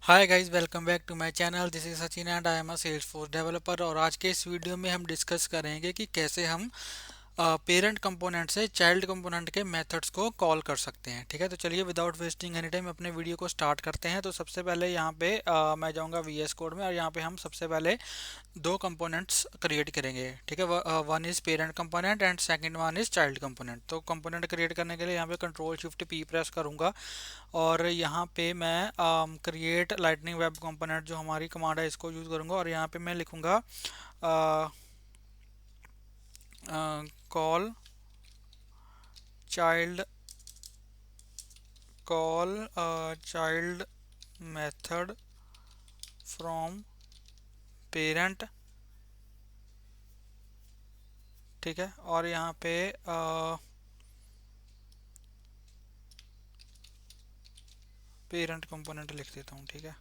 Hi guys, welcome back to my channel. This is Sachin and I am a Salesforce developer. और आज के इस video में हम डिस्कस करेंगे कि कैसे हम पेरेंट कंपोनेंट से चाइल्ड कंपोनेंट के मेथड्स को कॉल कर सकते हैं। ठीक है, तो चलिए विदाउट वेस्टिंग एनी टाइम अपने वीडियो को स्टार्ट करते हैं। तो सबसे पहले यहाँ पे मैं जाऊँगा वीएस कोड में और यहाँ पे हम सबसे पहले दो कंपोनेंट्स क्रिएट करेंगे। ठीक है, one is parent component and second one is child component. तो कंपोनेंट क्रिएट करने के लिए यहाँ पे कंट्रोल शिफ्ट पी प्रेस करूँगा और यहाँ पे मैं क्रिएट लाइटनिंग वेब कंपोनेंट जो हमारी कमांड है इसको यूज़ करूँगा और यहाँ पे मैं लिखूँगा call child call child method from parent. ठीक है, और यहाँ पे पेरेंट कंपोनेंट लिख देता हूँ। ठीक है,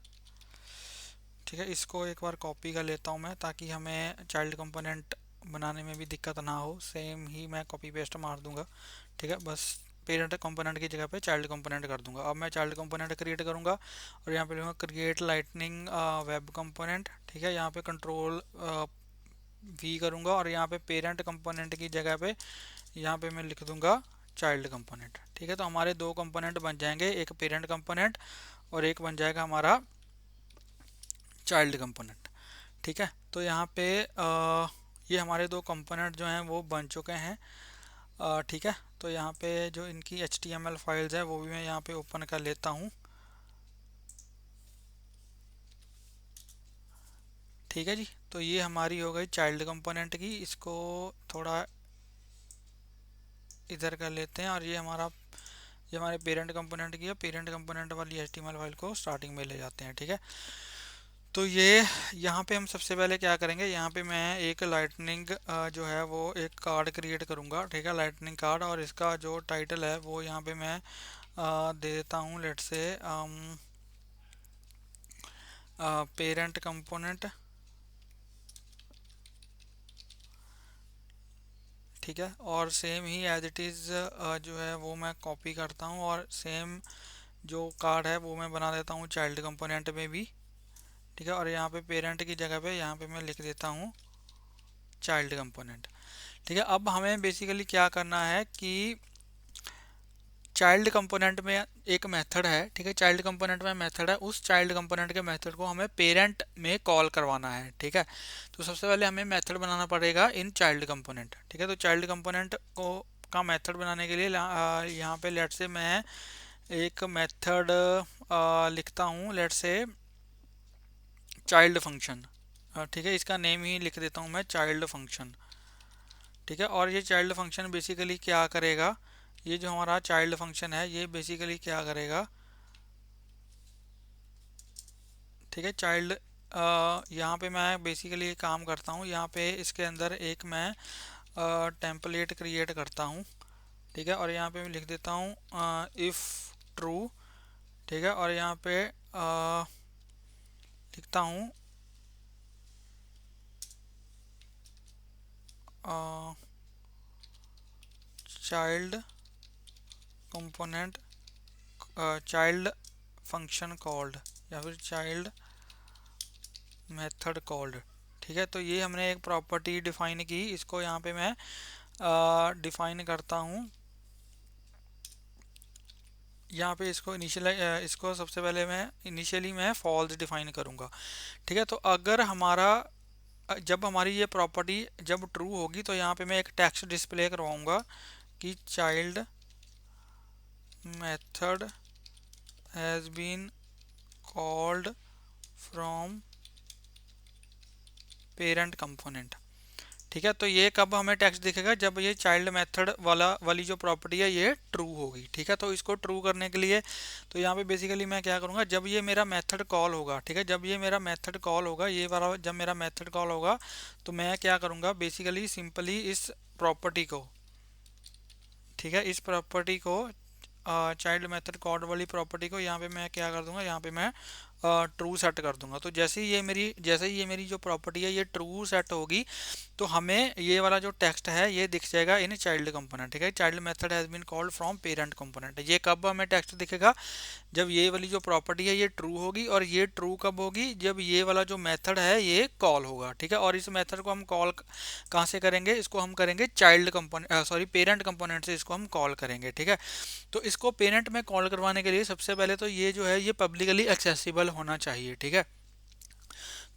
ठीक है, इसको एक बार कॉपी कर लेता हूँ मैं ताकि हमें चाइल्ड कंपोनेंट बनाने में भी दिक्कत ना हो। सेम ही मैं कॉपी पेस्ट मार दूंगा। ठीक है, बस पेरेंट कंपोनेंट की जगह पे चाइल्ड कंपोनेंट कर दूंगा। अब मैं चाइल्ड कंपोनेंट क्रिएट करूंगा और यहाँ पे लिखूंगा क्रिएट लाइटनिंग वेब कंपोनेंट। ठीक है, यहाँ पे कंट्रोल वी करूंगा और यहाँ पे पेरेंट कंपोनेंट की जगह पे यहाँ पे मैं लिख दूंगा चाइल्ड कंपोनेंट। ठीक है, तो हमारे दो कंपोनेंट बन जाएंगे, एक पेरेंट कंपोनेंट और एक बन जाएगा हमारा चाइल्ड कंपोनेंट। ठीक है, तो यहाँ पे ये हमारे दो कंपोनेंट जो हैं वो बन चुके हैं। ठीक है, तो यहाँ पे जो इनकी HTML फाइल्स है वो भी मैं यहाँ पे ओपन कर लेता हूँ। ठीक है जी, तो ये हमारी हो गई चाइल्ड कंपोनेंट की। इसको थोड़ा इधर कर लेते हैं और ये हमारे पेरेंट कंपोनेंट की है। पेरेंट कंपोनेंट वाली HTML फाइल को स्टार्टिंग में ले जाते हैं। ठीक है, तो ये यहाँ पे हम सबसे पहले क्या करेंगे, यहाँ पे मैं एक लाइटनिंग जो है वो एक कार्ड क्रिएट करूँगा। ठीक है, लाइटनिंग कार्ड, और इसका जो टाइटल है वो यहाँ पे मैं दे देता हूँ, लेट से पेरेंट कंपोनेंट। ठीक है, और सेम ही एज इट इज़ जो है वो मैं कॉपी करता हूँ और सेम जो कार्ड है वो मैं बना देता हूँ चाइल्ड कंपोनेंट में भी। ठीक है, और यहाँ पे पेरेंट की जगह पे यहाँ पे मैं लिख देता हूँ चाइल्ड कंपोनेंट। ठीक है, अब हमें बेसिकली क्या करना है कि चाइल्ड कंपोनेंट में एक मेथड है। ठीक है, चाइल्ड कंपोनेंट में मेथड है, उस चाइल्ड कंपोनेंट के मेथड को हमें पेरेंट में कॉल करवाना है। ठीक है, तो सबसे पहले हमें मेथड बनाना पड़ेगा इन चाइल्ड कंपोनेंट। ठीक है, तो चाइल्ड कंपोनेंट को का मेथड बनाने के लिए यहाँ पे लेट से मैं एक मेथड लिखता हूँ, लेट से चाइल्ड फंक्शन। ठीक है, इसका नेम ही लिख देता हूँ मैं चाइल्ड फंक्शन। ठीक है, और ये चाइल्ड फंक्शन बेसिकली क्या करेगा, ये जो हमारा चाइल्ड फंक्शन है ये बेसिकली क्या करेगा। ठीक है, चाइल्ड यहाँ पे मैं बेसिकली काम करता हूँ, यहाँ पे इसके अंदर एक मैं टेम्पलेट क्रिएट करता हूँ। ठीक है, और यहाँ पे मैं लिख देता हूँ इफ़ ट्रू। ठीक है, और यहाँ पे लिखता हूँ child component child function called या फिर चाइल्ड मेथड कॉल्ड। ठीक है, तो ये हमने एक प्रॉपर्टी डिफाइन की, इसको यहाँ पे मैं डिफाइन करता हूँ। यहाँ पे इसको इसको सबसे पहले मैं इनिशियली मैं फॉल्स डिफाइन करूँगा। ठीक है, तो अगर जब हमारी ये प्रॉपर्टी जब ट्रू होगी तो यहाँ पे मैं एक टेक्स्ट डिस्प्ले करवाऊँगा कि child method has been called from parent component. ठीक है, तो ये कब हमें टेक्स्ट दिखेगा, जब ये चाइल्ड मेथड वाली जो प्रॉपर्टी है ये ट्रू होगी। ठीक है, तो इसको ट्रू करने के लिए तो यहाँ पे बेसिकली मैं क्या करूँगा, जब ये मेरा मेथड कॉल होगा। ठीक है, जब ये मेरा मेथड कॉल होगा, ये वाला जब मेरा मेथड कॉल होगा तो मैं क्या करूँगा, बेसिकली सिंपली इस प्रॉपर्टी को, ठीक है, इस प्रॉपर्टी को चाइल्ड मेथड कॉल वाली प्रॉपर्टी को यहाँ पे मैं क्या कर दूंगा, यहाँ पे मैं ट्रू सेट कर दूंगा। तो जैसे ही ये मेरी जो प्रॉपर्टी है ये ट्रू सेट होगी तो हमें ये वाला जो टेक्स्ट है ये दिख जाएगा इन चाइल्ड कंपोनेंट। ठीक है, child method has been called from parent component. ये कब हमें टेक्स्ट दिखेगा? जब ये वाली जो प्रॉपर्टी है ये ट्रू होगी। और ये ट्रू कब होगी? जब ये वाला जो मेथड है ये कॉल होगा। ठीक है, और इस मेथड को हम कॉल कहाँ से करेंगे? इसको हम करेंगे child component, sorry parent component से इसको हम कॉल करेंगे। ठीक है, तो इसको पेरेंट में कॉल करवाने के लिए सबसे पहले तो ये जो है ये पब्लिकली एक्सेसिबल होना चाहिए। ठीक है,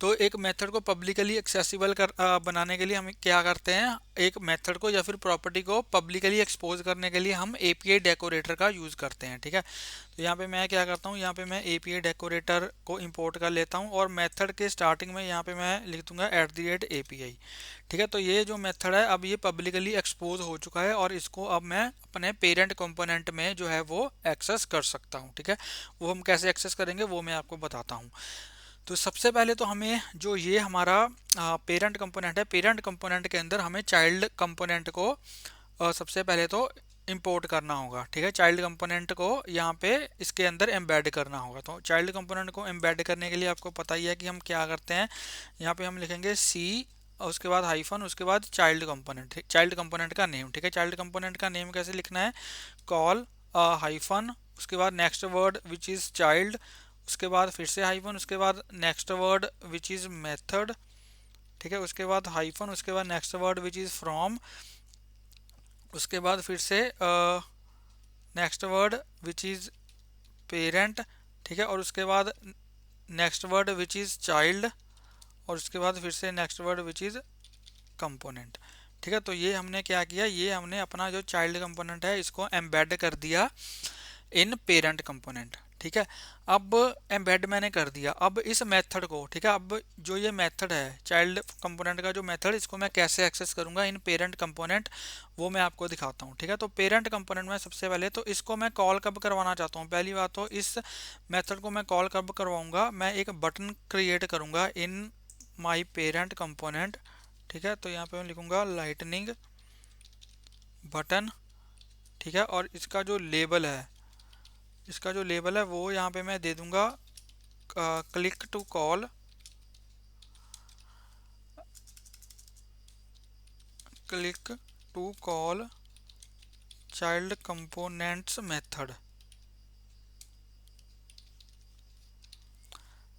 तो एक मेथड को पब्लिकली एक्सेसिबल बनाने के लिए हम क्या करते हैं? एक मेथड को या फिर प्रॉपर्टी को पब्लिकली एक्सपोज करने के लिए हम एपीआई डेकोरेटर का यूज़ करते हैं। ठीक है, तो यहाँ पे मैं क्या करता हूँ, यहाँ पे मैं एपीआई डेकोरेटर को इंपोर्ट कर लेता हूँ और मेथड के स्टार्टिंग में यहाँ पे मैं लिख दूंगा @API। ठीक है, तो ये जो मेथड है अब ये पब्लिकली एक्सपोज हो चुका है और इसको अब मैं अपने पेरेंट कंपोनेंट में जो है वो एक्सेस कर सकता हूँ। ठीक है, वो हम कैसे एक्सेस करेंगे वो मैं आपको बताता हूँ। तो सबसे पहले तो हमें जो ये हमारा पेरेंट कंपोनेंट है, पेरेंट कंपोनेंट के अंदर हमें चाइल्ड कंपोनेंट को सबसे पहले तो इंपोर्ट करना होगा। ठीक है, चाइल्ड कंपोनेंट को यहाँ पे इसके अंदर एम्बेड करना होगा। तो चाइल्ड कंपोनेंट को एम्बेड करने के लिए आपको पता ही है कि हम क्या करते हैं। यहाँ पे हम लिखेंगे सी, उसके बाद हाइफन, उसके बाद चाइल्ड कंपोनेंट, चाइल्ड कंपोनेंट का नेम। ठीक है, चाइल्ड कंपोनेंट का नेम कैसे लिखना है? कॉल हाइफन, उसके बाद next word which is child, उसके बाद फिर से हाइफन, उसके बाद next word which is method. ठीक है, उसके बाद हाइफन, उसके बाद next word which is from, उसके बाद फिर से next word which is parent. ठीक है, और उसके बाद next word which is child, और उसके बाद फिर से next word which is component. ठीक है, तो ये हमने क्या किया, ये हमने अपना जो चाइल्ड कंपोनेंट है इसको एम्बेड कर दिया इन पेरेंट कंपोनेंट। ठीक है, अब एम्बेड मैंने कर दिया। अब इस मेथड को, ठीक है, अब जो ये मेथड है चाइल्ड कंपोनेंट का जो मेथड, इसको मैं कैसे एक्सेस करूंगा इन पेरेंट कंपोनेंट, वो मैं आपको दिखाता हूँ। ठीक है, तो पेरेंट कंपोनेंट में सबसे पहले तो इसको मैं कॉल कब करवाना चाहता हूँ? पहली बात तो इस मेथड को मैं कॉल कब करवाऊंगा? मैं एक बटन क्रिएट करूंगा इन माई पेरेंट कंपोनेंट। ठीक है, तो यहाँ पे मैं लिखूंगा लाइटनिंग बटन। ठीक है, और इसका जो लेबल है, इसका जो लेबल है वो यहाँ पे मैं दे दूंगा click to call, click to call child components method.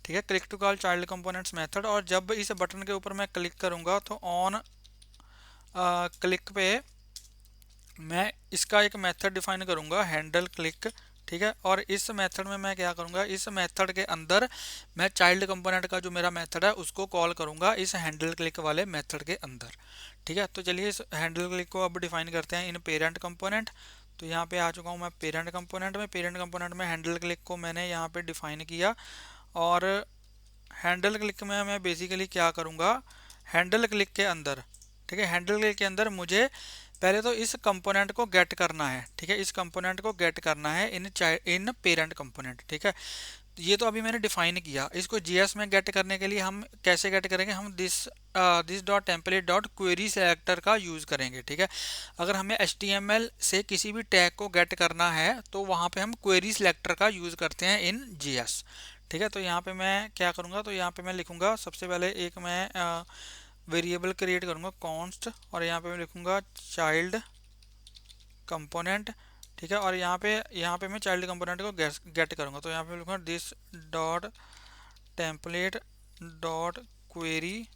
ठीक है, click to call child components method. और जब इस बटन के ऊपर मैं क्लिक करूंगा तो ऑन क्लिक पे मैं इसका एक मेथड डिफाइन करूंगा हैंडल क्लिक। ठीक है, और इस मेथड में मैं क्या करूंगा, इस मेथड के अंदर मैं चाइल्ड कंपोनेंट का जो मेरा मेथड है उसको कॉल करूंगा इस हैंडल क्लिक वाले मेथड के अंदर। ठीक है, तो चलिए इस हैंडल क्लिक को अब डिफाइन करते हैं इन पेरेंट कंपोनेंट। तो यहाँ पे आ चुका हूँ मैं पेरेंट कंपोनेंट में। पेरेंट कंपोनेंट में हैंडल क्लिक को मैंने यहाँ पे डिफाइन किया और हैंडल क्लिक में मैं बेसिकली क्या करूँगा, हैंडल क्लिक के अंदर, ठीक है, हैंडल क्लिक के अंदर मुझे पहले तो इस कंपोनेंट को गेट करना है। ठीक है, इस कंपोनेंट को गेट करना है इन पेरेंट कंपोनेंट। ठीक है, ये तो अभी मैंने डिफाइन किया। इसको जीएस में गेट करने के लिए हम कैसे गेट करेंगे? हम this dot template dot query selector का यूज़ करेंगे। ठीक है, अगर हमें HTML से किसी भी टैग को गेट करना है तो वहाँ पे हम क्वेरी सेलेक्टर का यूज़ करते हैं इन जीएस। ठीक है, तो यहाँ पे मैं क्या करूँगा, तो यहाँ पे मैं लिखूँगा सबसे पहले एक मैं वेरिएबल क्रिएट करूँगा कॉन्स्ट, और यहाँ पे मैं लिखूँगा चाइल्ड कंपोनेंट। ठीक है, और यहाँ पे मैं चाइल्ड कंपोनेंट को गेट करूँगा। तो यहाँ पे लिखूँगा this dot template dot query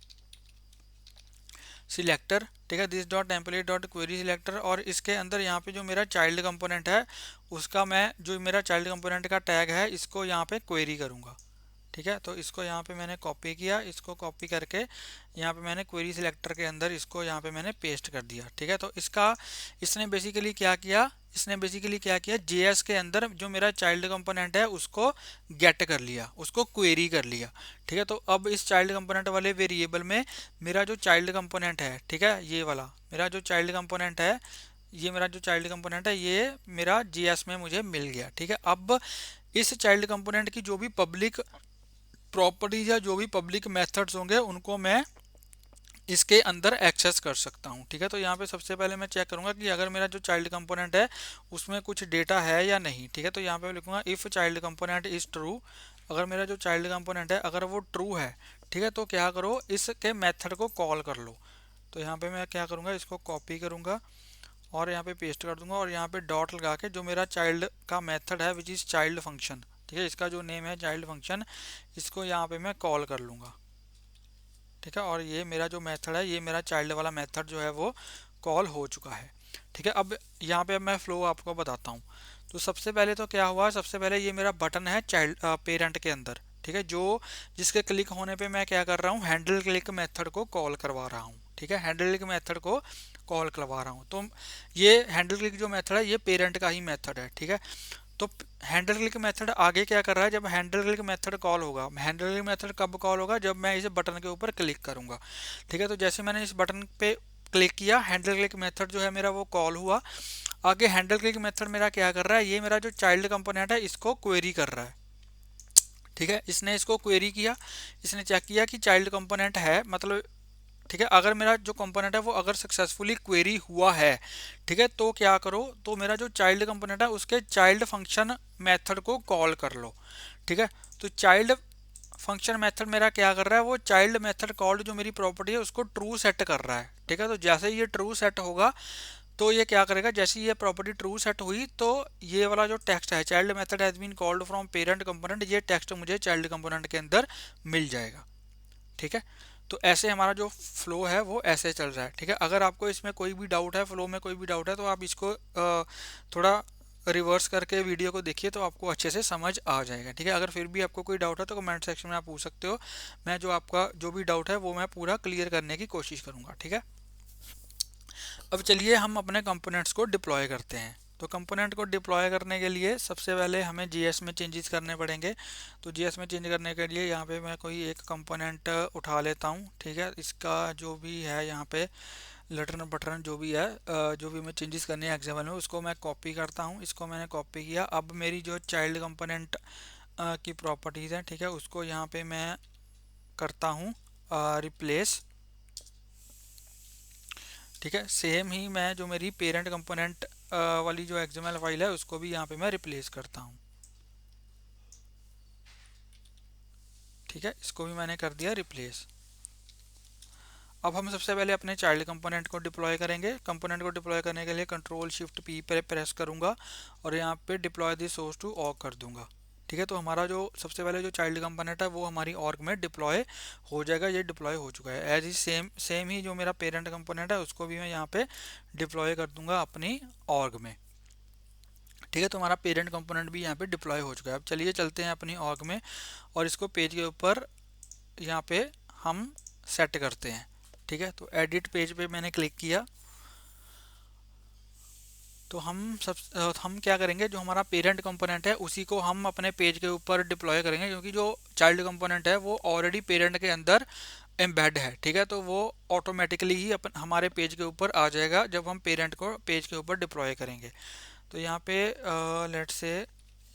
selector. ठीक है, this dot template dot query selector, और इसके अंदर यहाँ पे जो मेरा चाइल्ड कंपोनेंट है उसका मैं जो मेरा चाइल्ड कंपोनेंट का टैग है इसको यहाँ पे क्वेरी करूँगा। ठीक है, तो इसको यहाँ पे मैंने कॉपी किया, इसको कॉपी करके यहाँ पे मैंने क्वेरी सिलेक्टर के अंदर इसको यहाँ पे मैंने पेस्ट कर दिया। ठीक है, तो इसने बेसिकली क्या किया, जेएस के अंदर जो मेरा चाइल्ड कंपोनेंट है उसको गेट कर लिया, उसको क्वेरी कर लिया। ठीक है, तो अब इस चाइल्ड कंपोनेंट वाले वेरिएबल में मेरा जो चाइल्ड कंपोनेंट है, ठीक है, ये वाला मेरा जो चाइल्ड कंपोनेंट है, ये मेरा जीएस में मुझे मिल गया। ठीक है, अब इस चाइल्ड कंपोनेंट की जो भी पब्लिक प्रॉपर्टीज या जो भी पब्लिक मेथड्स होंगे उनको मैं इसके अंदर एक्सेस कर सकता हूँ। ठीक है, तो यहाँ पे सबसे पहले मैं चेक करूँगा कि अगर मेरा जो चाइल्ड कंपोनेंट है उसमें कुछ डेटा है या नहीं। ठीक है, तो यहाँ पे मैं लिखूँगा if child component is true अगर मेरा जो चाइल्ड कंपोनेंट है अगर वो ट्रू है, ठीक है, तो क्या करो, इसके मेथड को कॉल कर लो। तो यहाँ पे मैं क्या करूँगा, इसको कॉपी करूँगा और यहाँ पे पेस्ट कर दूंगा और यहाँ पे डॉट लगा के जो मेरा चाइल्ड का मेथड है विच इज़ चाइल्ड फंक्शन, ठीक है, इसका जो नेम है चाइल्ड फंक्शन, इसको यहाँ पे मैं कॉल कर लूँगा। ठीक है, और ये मेरा जो मेथड है, ये मेरा चाइल्ड वाला मेथड जो है वो कॉल हो चुका है। ठीक है, अब यहाँ पे मैं फ्लो आपको बताता हूँ। तो सबसे पहले तो क्या हुआ, सबसे पहले ये मेरा बटन है चाइल्ड पेरेंट के अंदर, ठीक है, जो जिसके क्लिक होने पे मैं क्या कर रहा हूँ, हैंडल क्लिक मेथड को कॉल करवा रहा हूँ। ठीक है, हैंडल क्लिक मेथड को कॉल करवा रहा हूँ। तो ये हैंडल क्लिक जो मेथड है ये पेरेंट का ही मेथड है। ठीक है, तो हैंडल क्लिक मेथड आगे क्या कर रहा है, जब हैंडल क्लिक मेथड कॉल होगा, हैंडल क्लिक मेथड कब कॉल होगा, जब मैं इस बटन के ऊपर क्लिक करूंगा। ठीक है, तो जैसे मैंने इस बटन पे क्लिक किया, हैंडल क्लिक मेथड जो है मेरा वो कॉल हुआ। आगे हैंडल क्लिक मेथड मेरा क्या कर रहा है, ये मेरा जो चाइल्ड कंपोनेंट है इसको क्वेरी कर रहा है। ठीक है, इसने इसको क्वेरी किया, इसने चेक किया कि चाइल्ड कंपोनेंट है, मतलब ठीक है, अगर मेरा जो कंपोनेंट है वो अगर सक्सेसफुली क्वेरी हुआ है, ठीक है, तो क्या करो, तो मेरा जो चाइल्ड कंपोनेंट है उसके चाइल्ड फंक्शन मेथड को कॉल कर लो। ठीक है, तो चाइल्ड फंक्शन मेथड मेरा क्या कर रहा है, वो चाइल्ड मेथड कॉल्ड जो मेरी प्रॉपर्टी है उसको ट्रू सेट कर रहा है। ठीक है, तो जैसे ये ट्रू सेट होगा तो ये क्या करेगा, जैसे ये प्रॉपर्टी ट्रू सेट हुई तो ये वाला जो टेक्स्ट है, child method has been called from parent component, ये टेक्स्ट मुझे चाइल्ड कंपोनेंट के अंदर मिल जाएगा। ठीक है, तो ऐसे हमारा जो फ्लो है वो ऐसे चल रहा है। ठीक है, अगर आपको इसमें कोई भी डाउट है, फ्लो में कोई भी डाउट है, तो आप इसको थोड़ा रिवर्स करके वीडियो को देखिए तो आपको अच्छे से समझ आ जाएगा। ठीक है, अगर फिर भी आपको कोई डाउट है तो कमेंट सेक्शन में आप पूछ सकते हो, मैं जो आपका जो भी डाउट है वो मैं पूरा क्लियर करने की कोशिश करूँगा। ठीक है, अब चलिए हम अपने कंपोनेंट्स को डिप्लॉय करते हैं। तो कंपोनेंट को डिप्लॉय करने के लिए सबसे पहले हमें जीएस में चेंजेस करने पड़ेंगे। तो जीएस में चेंज करने के लिए यहाँ पे मैं कोई एक कंपोनेंट उठा लेता हूँ। ठीक है, इसका जो भी है यहाँ पे लटरन बटरन जो भी है, जो भी मैं चेंजेस करने हैं एग्जाम्पल में, उसको मैं कॉपी करता हूँ। इसको मैंने कॉपी किया। अब मेरी जो चाइल्ड कंपोनेंट की प्रॉपर्टीज़ हैं, ठीक है, उसको यहाँ पे मैं करता हूँ रिप्लेस। ठीक है, सेम ही मैं जो मेरी पेरेंट कंपोनेंट वाली जो एक्सएमएल फाइल है उसको भी यहाँ पे मैं रिप्लेस करता हूँ। ठीक है, इसको भी मैंने कर दिया रिप्लेस। अब हम सबसे पहले अपने चाइल्ड कंपोनेंट को डिप्लॉय करेंगे। कंपोनेंट को डिप्लॉय करने के लिए कंट्रोल शिफ्ट पी पर प्रेस करूंगा और यहाँ पे deploy the source to org कर दूंगा। ठीक है, तो हमारा जो सबसे पहले जो चाइल्ड कंपोनेंट है वो हमारी ऑर्ग में डिप्लॉय हो जाएगा। ये डिप्लॉय हो चुका है। एज ही सेम ही जो मेरा पेरेंट कंपोनेंट है उसको भी मैं यहाँ पे डिप्लॉय कर दूंगा अपनी ऑर्ग में। ठीक है, तो हमारा पेरेंट कंपोनेंट भी यहाँ पे डिप्लॉय हो चुका है। अब चलिए चलते हैं अपनी ऑर्ग में और इसको पेज के ऊपर यहाँ पे हम सेट करते हैं। ठीक है, तो एडिट पेज पे मैंने क्लिक किया। तो हम क्या करेंगे, जो हमारा पेरेंट कंपोनेंट है उसी को हम अपने पेज के ऊपर डिप्लॉय करेंगे, क्योंकि जो चाइल्ड कंपोनेंट है वो ऑलरेडी पेरेंट के अंदर एम्बेड है। ठीक है, तो वो ऑटोमेटिकली ही अपन हमारे पेज के ऊपर आ जाएगा जब हम पेरेंट को पेज के ऊपर डिप्लॉय करेंगे। तो यहाँ पे लेट से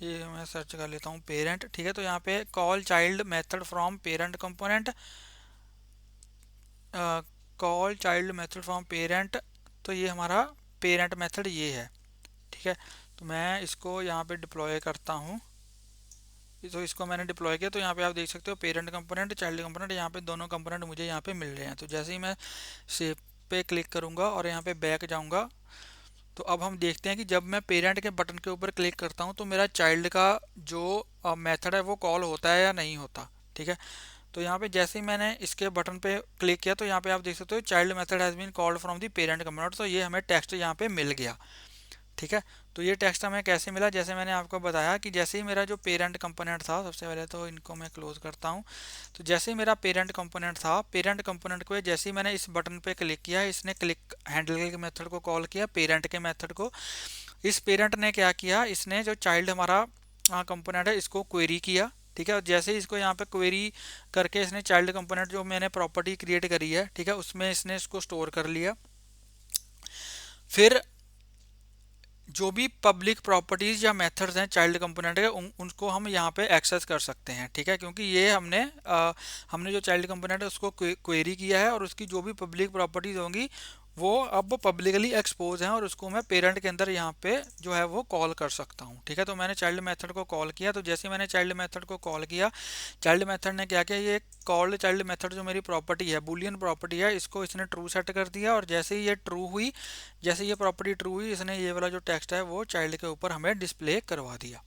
ये मैं सर्च कर लेता हूँ पेरेंट। ठीक है, तो यहाँ पे call child method from parent component, call child method from parent, तो ये हमारा पेरेंट मेथड ये है। ठीक है, तो मैं इसको यहाँ पे डिप्लॉय करता हूँ। तो इसको मैंने डिप्लॉय किया, तो यहाँ पे आप देख सकते हो पेरेंट कंपोनेंट चाइल्ड कंपोनेंट, यहाँ पे दोनों कंपोनेंट मुझे यहाँ पे मिल रहे हैं। तो जैसे ही मैं सेव पे क्लिक करूँगा और यहाँ पे बैक जाऊँगा, तो अब हम देखते हैं कि जब मैं पेरेंट के बटन के ऊपर क्लिक करता हूँ तो मेरा चाइल्ड का जो मेथड है वो कॉल होता है या नहीं होता। ठीक है, तो यहाँ पे जैसे ही मैंने इसके बटन पे क्लिक किया तो यहाँ पे आप देख सकते हो child method has been called from the parent component, तो ये हमें टेक्स्ट यहाँ पे मिल गया। ठीक है, तो ये टेक्स्ट हमें कैसे मिला, जैसे मैंने आपको बताया कि जैसे ही मेरा जो पेरेंट कंपोनेंट था, सबसे पहले तो इनको मैं क्लोज करता हूँ। तो जैसे ही मेरा पेरेंट कंपोनेंट था, पेरेंट कंपोनेंट को जैसे ही मैंने इस बटन पे क्लिक किया, इसने क्लिक हैंडल के मेथड को कॉल किया, पेरेंट के मेथड को। इस पेरेंट ने क्या किया, इसने जो चाइल्ड हमारा कंपोनेंट है इसको क्वेरी किया। ठीक है, और जैसे ही इसको यहाँ पे क्वेरी करके इसने चाइल्ड कंपोनेंट जो मैंने प्रॉपर्टी क्रिएट करी है, ठीक है, उसमें इसने इसको स्टोर कर लिया। फिर जो भी पब्लिक प्रॉपर्टीज या मेथड्स हैं चाइल्ड कंपोनेंट के उनको हम यहाँ पे एक्सेस कर सकते हैं। ठीक है, क्योंकि ये हमने जो चाइल्ड कंपोनेंट है उसको क्वेरी किया है और उसकी जो भी पब्लिक प्रॉपर्टीज होंगी वो अब पब्लिकली एक्सपोज हैं और उसको मैं पेरेंट के अंदर यहाँ पे जो है वो कॉल कर सकता हूँ। ठीक है, तो मैंने चाइल्ड मेथड को कॉल किया, तो जैसे ही मैंने चाइल्ड मेथड को कॉल किया, चाइल्ड मेथड ने क्या किया, ये कॉल्ड चाइल्ड मेथड जो मेरी प्रॉपर्टी है, बुलियन प्रॉपर्टी है, इसको इसने ट्रू सेट कर दिया, और जैसे ही ये ट्रू हुई, जैसे ये प्रॉपर्टी ट्रू हुई, इसने ये वाला जो टेक्स्ट है वो चाइल्ड के ऊपर हमें डिस्प्ले करवा दिया।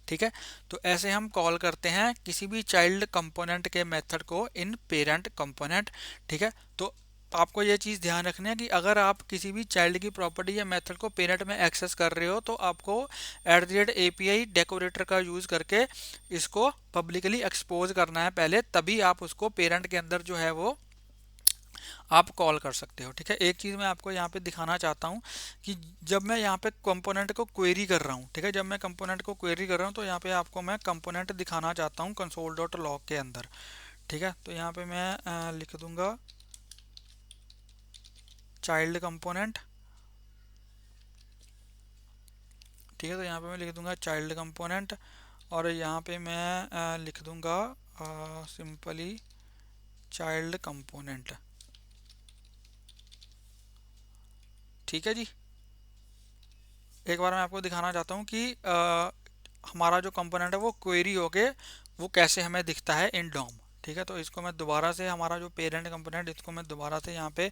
ठीक है, तो ऐसे हम कॉल करते हैं किसी भी चाइल्ड कंपोनेंट के मेथड को इन पेरेंट कंपोनेंट। ठीक है, तो आपको ये चीज़ ध्यान रखना है कि अगर आप किसी भी चाइल्ड की प्रॉपर्टी या मेथड को पेरेंट में एक्सेस कर रहे हो, तो आपको @API डेकोरेटर का यूज़ करके इसको पब्लिकली एक्सपोज करना है पहले, तभी आप उसको पेरेंट के अंदर जो है वो आप कॉल कर सकते हो। ठीक है, एक चीज़ मैं आपको यहाँ पे दिखाना चाहता हूँ कि जब मैं यहाँ पे कंपोनेंट को क्वेरी कर रहा हूँ, ठीक है, जब मैं कंपोनेंट को क्वेरी कर रहा हूँ, तो यहाँ पे आपको मैं कंपोनेंट दिखाना चाहता हूँ console.log के अंदर। ठीक है, तो यहाँ पे मैं लिख दूंगा चाइल्ड कंपोनेंट। ठीक है, तो यहाँ पे मैं लिख दूंगा चाइल्ड कंपोनेंट, और यहाँ पे मैं लिख दूंगा सिंपली चाइल्ड कंपोनेंट। ठीक है जी, एक बार मैं आपको दिखाना चाहता हूँ कि हमारा जो कंपोनेंट है वो क्वेरी होके वो कैसे हमें दिखता है इन डॉम। ठीक है, तो इसको मैं दोबारा से, हमारा जो पेरेंट कंपोनेंट, इसको मैं दोबारा से यहाँ पे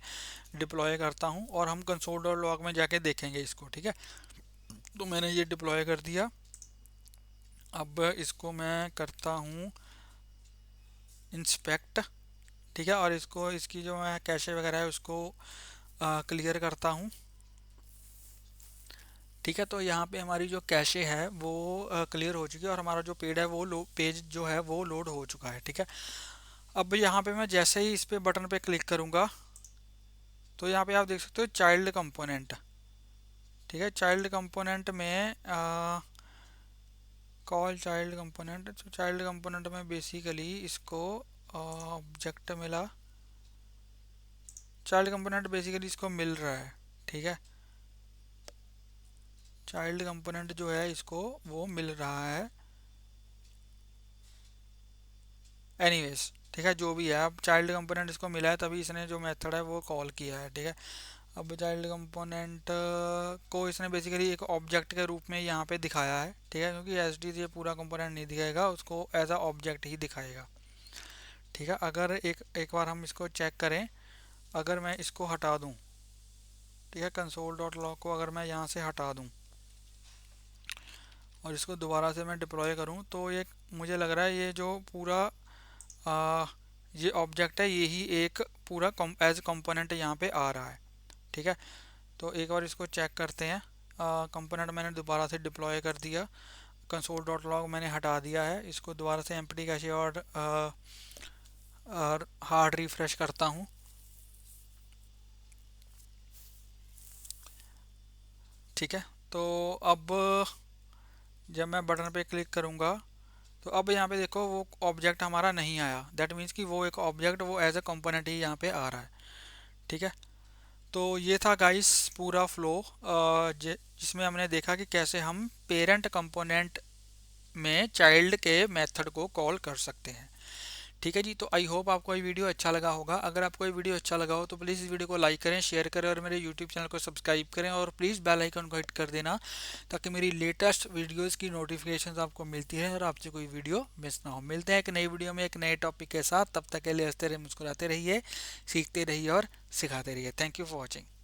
डिप्लॉय करता हूँ, और हम console.log में जाके देखेंगे इसको। ठीक है, तो मैंने ये डिप्लॉय कर दिया। अब इसको मैं करता हूँ इंस्पेक्ट। ठीक है, और इसको, इसकी जो मैं कैशे वगैरह है उसको क्लियर करता हूँ। ठीक है, तो यहाँ पे हमारी जो कैशे है वो क्लियर हो चुकी है, और हमारा जो पेज है वो पेज जो है वो लोड हो चुका है। ठीक है, अब यहाँ पे मैं जैसे ही इस पे बटन पे क्लिक करूँगा, तो यहाँ पे आप देख सकते हो चाइल्ड कंपोनेंट। ठीक है, चाइल्ड कंपोनेंट में कॉल चाइल्ड कंपोनेंट, तो चाइल्ड कंपोनेंट में बेसिकली इसको ऑब्जेक्ट मिला, चाइल्ड कंपोनेंट बेसिकली इसको मिल रहा है। ठीक है, चाइल्ड कंपोनेंट जो है इसको वो मिल रहा है। एनीवेज, ठीक है, जो भी है, अब चाइल्ड कंपोनेंट इसको मिला है, तभी इसने जो मेथड है वो कॉल किया है। ठीक है, अब चाइल्ड कंपोनेंट को इसने बेसिकली एक ऑब्जेक्ट के रूप में यहाँ पे दिखाया है। ठीक है, क्योंकि एसडी से पूरा कंपोनेंट नहीं दिखाएगा, उसको एज अ ऑब्जेक्ट ही दिखाएगा। ठीक है, अगर एक बार हम इसको चेक करें, अगर मैं इसको हटा दूँ, ठीक है, console.log को अगर मैं यहाँ से हटा दूँ और इसको दोबारा से मैं डिप्लॉय करूँ, तो ये मुझे लग रहा है ये जो पूरा आ, ये ऑब्जेक्ट है, यही एक पूरा एज कंपोनेंट यहाँ पे आ रहा है। ठीक है, तो एक बार इसको चेक करते हैं। कंपोनेंट मैंने दोबारा से डिप्लॉय कर दिया, console.log मैंने हटा दिया है, इसको दोबारा से एम्प्टी कैशे और हार्ड रिफ्रेश करता हूँ। ठीक है, तो अब जब मैं बटन पे क्लिक करूँगा, तो अब यहाँ पे देखो वो ऑब्जेक्ट हमारा नहीं आया, दैट मीन्स कि वो एक ऑब्जेक्ट वो एज अ कंपोनेंट ही यहाँ पे आ रहा है। ठीक है, तो ये था गाइस पूरा फ्लो जिसमें हमने देखा कि कैसे हम पेरेंट कंपोनेंट में चाइल्ड के मेथड को कॉल कर सकते हैं। ठीक है जी, तो आई होप आपको ये वीडियो अच्छा लगा होगा। अगर आपको ये वीडियो अच्छा लगा हो तो प्लीज़ इस वीडियो को लाइक करें, शेयर करें, और मेरे यूट्यूब चैनल को सब्सक्राइब करें, और प्लीज़ बेल आइकन को हिट कर देना, ताकि मेरी लेटेस्ट वीडियोस की नोटिफिकेशंस आपको मिलती है और आपसे कोई वीडियो मिस ना हो। मिलते हैं एक नई वीडियो में एक नए टॉपिक के साथ, तब तक के लिए हंसते रहिए, मुस्कुराते रहिए, सीखते रहिए और सिखाते रहिए। Thank you for watching.